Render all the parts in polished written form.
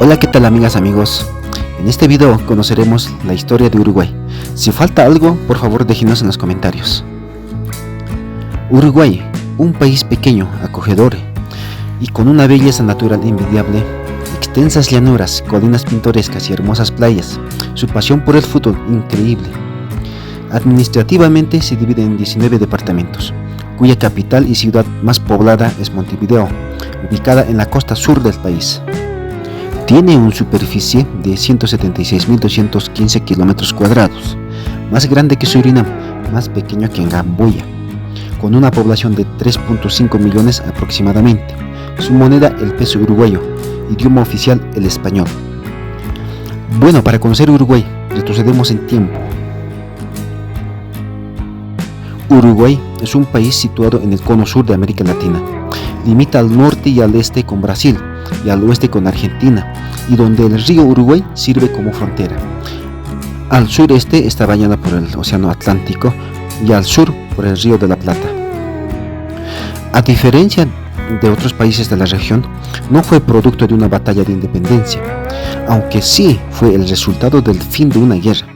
Hola, ¿qué tal amigas, amigos? En este video conoceremos la historia de Uruguay. Si falta algo, por favor déjenos en los comentarios. Uruguay, un país pequeño, acogedor y con una belleza natural envidiable, extensas llanuras, colinas pintorescas y hermosas playas, su pasión por el fútbol increíble. Administrativamente se divide en 19 departamentos, cuya capital y ciudad más poblada es Montevideo, ubicada en la costa sur del país. Tiene una superficie de 176.215 kilómetros cuadrados, más grande que Surinam, más pequeño que en Camboya, con una población de 3.5 millones aproximadamente. Su moneda, el peso uruguayo, idioma oficial, el español. Bueno, para conocer Uruguay, retrocedemos en tiempo. Uruguay es un país situado en el cono sur de América Latina. Limita al norte y al este con Brasil y al oeste con Argentina, y donde el río Uruguay sirve como frontera. Al sureste está bañada por el Océano Atlántico y al sur por el Río de la Plata. A diferencia de otros países de la región, no fue producto de una batalla de independencia, aunque sí fue el resultado del fin de una guerra.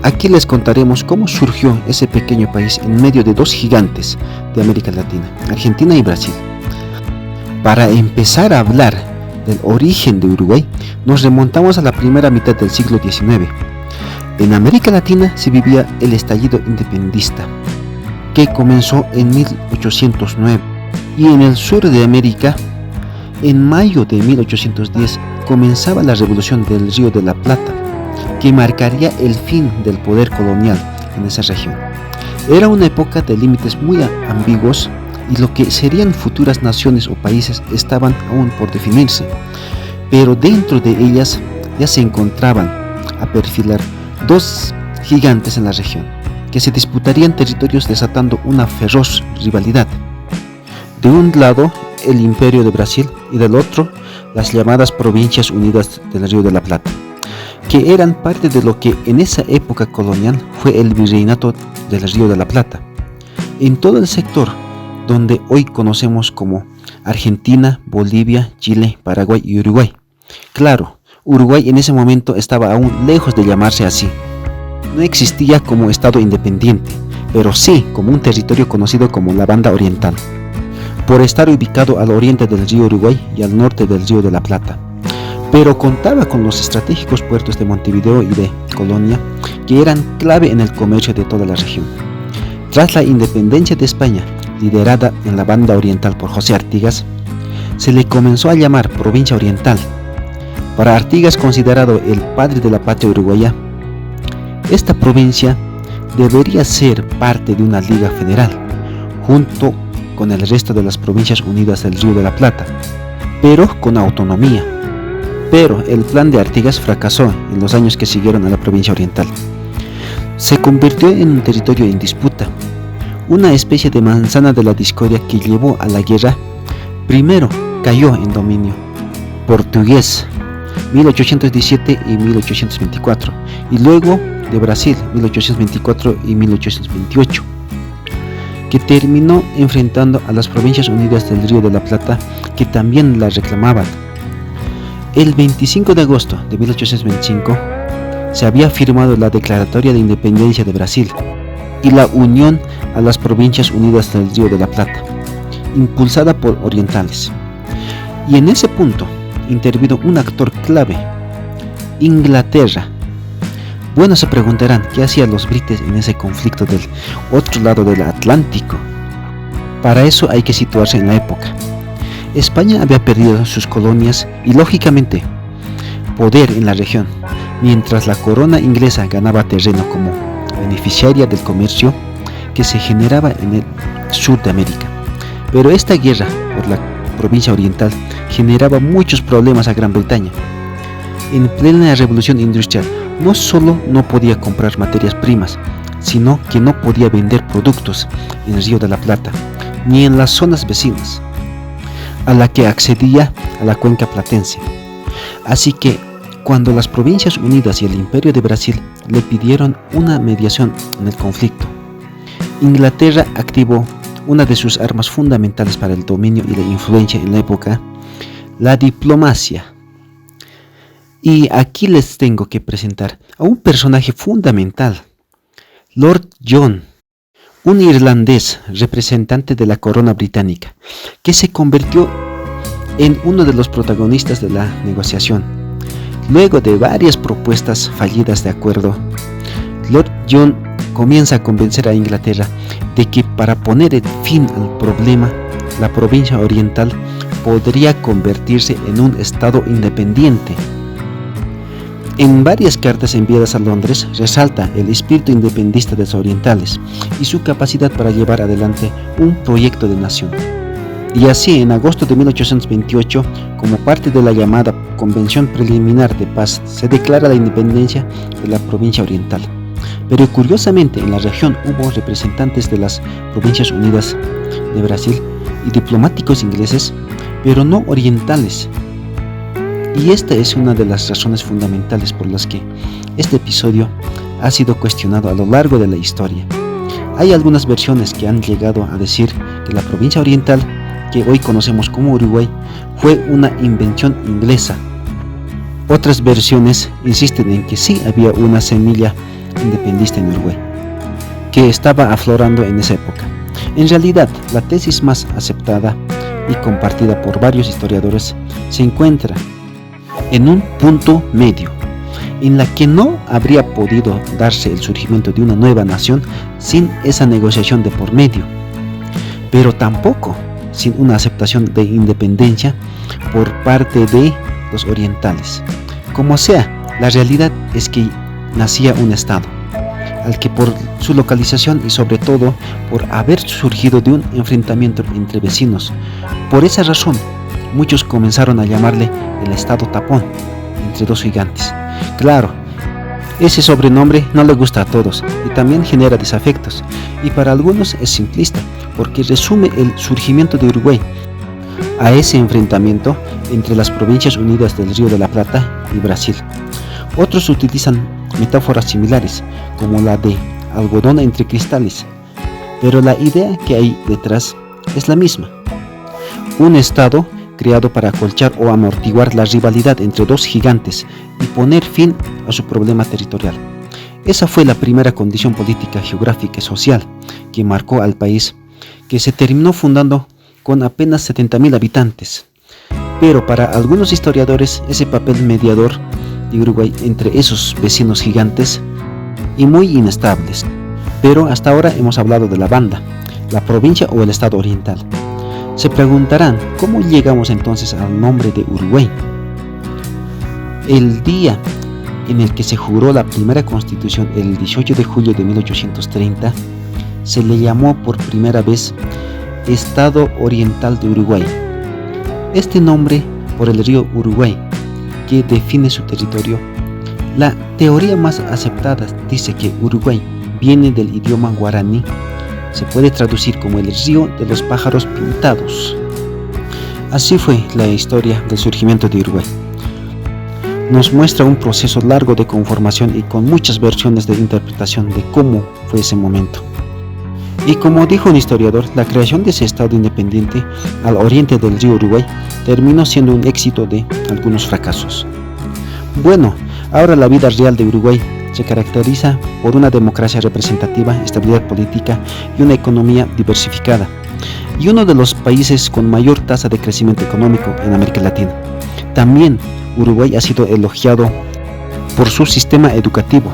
Aquí les contaremos cómo surgió ese pequeño país en medio de dos gigantes de América Latina, Argentina y Brasil. Para empezar a hablar del origen de Uruguay, nos remontamos a la primera mitad del siglo XIX. En América Latina se vivía el estallido independentista, que comenzó en 1809, y en el sur de América, en mayo de 1810, comenzaba la Revolución del Río de la Plata, que marcaría el fin del poder colonial en esa región. Era una época de límites muy ambiguos y lo que serían futuras naciones o países estaban aún por definirse, pero dentro de ellas ya se encontraban a perfilar dos gigantes en la región, que se disputarían territorios desatando una feroz rivalidad. De un lado, el Imperio de Brasil y del otro, las llamadas Provincias Unidas del Río de la Plata, que eran parte de lo que en esa época colonial fue el Virreinato del Río de la Plata. En todo el sector donde hoy conocemos como Argentina, Bolivia, Chile, Paraguay y Uruguay. Claro, Uruguay en ese momento estaba aún lejos de llamarse así. No existía como estado independiente, pero sí como un territorio conocido como la Banda Oriental, por estar ubicado al oriente del río Uruguay y al norte del Río de la Plata. Pero contaba con los estratégicos puertos de Montevideo y de Colonia, que eran clave en el comercio de toda la región. Tras la independencia de España, liderada en la Banda Oriental por José Artigas, se le comenzó a llamar Provincia Oriental. Para Artigas, considerado el padre de la patria uruguaya, esta provincia debería ser parte de una liga federal, junto con el resto de las provincias unidas del Río de la Plata, pero con autonomía. Pero el plan de Artigas fracasó en los años que siguieron a la provincia oriental. Se convirtió en un territorio en disputa, una especie de manzana de la discordia que llevó a la guerra. Primero cayó en dominio portugués, 1817 y 1824, y luego de Brasil, 1824 y 1828, que terminó enfrentando a las Provincias Unidas del Río de la Plata, que también la reclamaban. El 25 de agosto de 1825 se había firmado la Declaratoria de Independencia de Brasil y la unión a las Provincias Unidas del Río de la Plata, impulsada por orientales. Y en ese punto intervino un actor clave, Inglaterra. Bueno, se preguntarán qué hacían los brites en ese conflicto del otro lado del Atlántico. Para eso hay que situarse en la época. España había perdido sus colonias y, lógicamente, poder en la región, mientras la corona inglesa ganaba terreno como beneficiaria del comercio que se generaba en el sur de América. Pero esta guerra por la provincia oriental generaba muchos problemas a Gran Bretaña. En plena revolución industrial, no solo no podía comprar materias primas, sino que no podía vender productos en el Río de la Plata, ni en las zonas vecinas, a la que accedía a la cuenca platense. Así que, cuando las Provincias Unidas y el Imperio de Brasil le pidieron una mediación en el conflicto, Inglaterra activó una de sus armas fundamentales para el dominio y la influencia en la época, la diplomacia. Y aquí les tengo que presentar a un personaje fundamental, Lord John, un irlandés representante de la corona británica, que se convirtió en uno de los protagonistas de la negociación. Luego de varias propuestas fallidas de acuerdo, Lord John comienza a convencer a Inglaterra de que para poner fin al problema, la provincia oriental podría convertirse en un estado independiente. En varias cartas enviadas a Londres resalta el espíritu independentista de los orientales y su capacidad para llevar adelante un proyecto de nación. Y así, en agosto de 1828, como parte de la llamada Convención Preliminar de Paz, se declara la independencia de la provincia oriental. Pero curiosamente, en la región hubo representantes de las Provincias Unidas de Brasil y diplomáticos ingleses, pero no orientales. Y esta es una de las razones fundamentales por las que este episodio ha sido cuestionado a lo largo de la historia. Hay algunas versiones que han llegado a decir que la provincia oriental, que hoy conocemos como Uruguay, fue una invención inglesa. Otras versiones insisten en que sí había una semilla independentista en Uruguay, que estaba aflorando en esa época. En realidad, la tesis más aceptada y compartida por varios historiadores se encuentra en un punto medio, en la que no habría podido darse el surgimiento de una nueva nación sin esa negociación de por medio, pero tampoco sin una aceptación de independencia por parte de los orientales. Como sea, la realidad es que nacía un estado, al que por su localización y sobre todo por haber surgido de un enfrentamiento entre vecinos, por esa razón muchos comenzaron a llamarle el estado tapón entre dos gigantes. Claro, ese sobrenombre no le gusta a todos y también genera desafectos, y para algunos es simplista porque resume el surgimiento de Uruguay a ese enfrentamiento entre las Provincias Unidas del Río de la Plata y Brasil. Otros utilizan metáforas similares, como la de algodón entre cristales, pero la idea que hay detrás es la misma: un estado creado para acolchar o amortiguar la rivalidad entre dos gigantes y poner fin a su problema territorial. Esa fue la primera condición política, geográfica y social que marcó al país, que se terminó fundando con apenas 70.000 habitantes. Pero para algunos historiadores, ese papel mediador de Uruguay entre esos vecinos gigantes y muy inestables. Pero hasta ahora hemos hablado de la banda, la provincia o el estado oriental. Se preguntarán, ¿cómo llegamos entonces al nombre de Uruguay? El día en el que se juró la primera constitución, el 18 de julio de 1830, se le llamó por primera vez Estado Oriental de Uruguay. Este nombre por el río Uruguay, que define su territorio. La teoría más aceptada dice que Uruguay viene del idioma guaraní. Se puede traducir como el río de los pájaros pintados. Así fue la historia del surgimiento de Uruguay. Nos muestra un proceso largo de conformación y con muchas versiones de interpretación de cómo fue ese momento. Y como dijo un historiador, la creación de ese estado independiente al oriente del río Uruguay terminó siendo un éxito de algunos fracasos. Bueno, ahora la vida real de Uruguay se caracteriza por una democracia representativa, estabilidad política y una economía diversificada, y uno de los países con mayor tasa de crecimiento económico en América Latina. También Uruguay ha sido elogiado por su sistema educativo,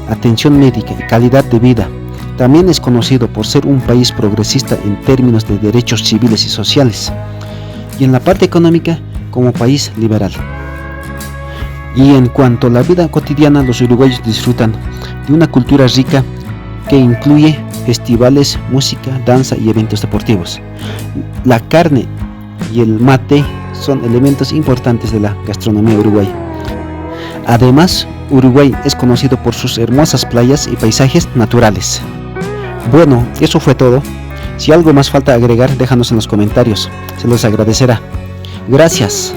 atención médica y calidad de vida. También es conocido por ser un país progresista en términos de derechos civiles y sociales, y en la parte económica como país liberal. Y en cuanto a la vida cotidiana, los uruguayos disfrutan de una cultura rica que incluye festivales, música, danza y eventos deportivos. La carne y el mate son elementos importantes de la gastronomía uruguaya. Además, Uruguay es conocido por sus hermosas playas y paisajes naturales. Bueno, eso fue todo. Si algo más falta agregar, déjanos en los comentarios. Se los agradecerá. Gracias.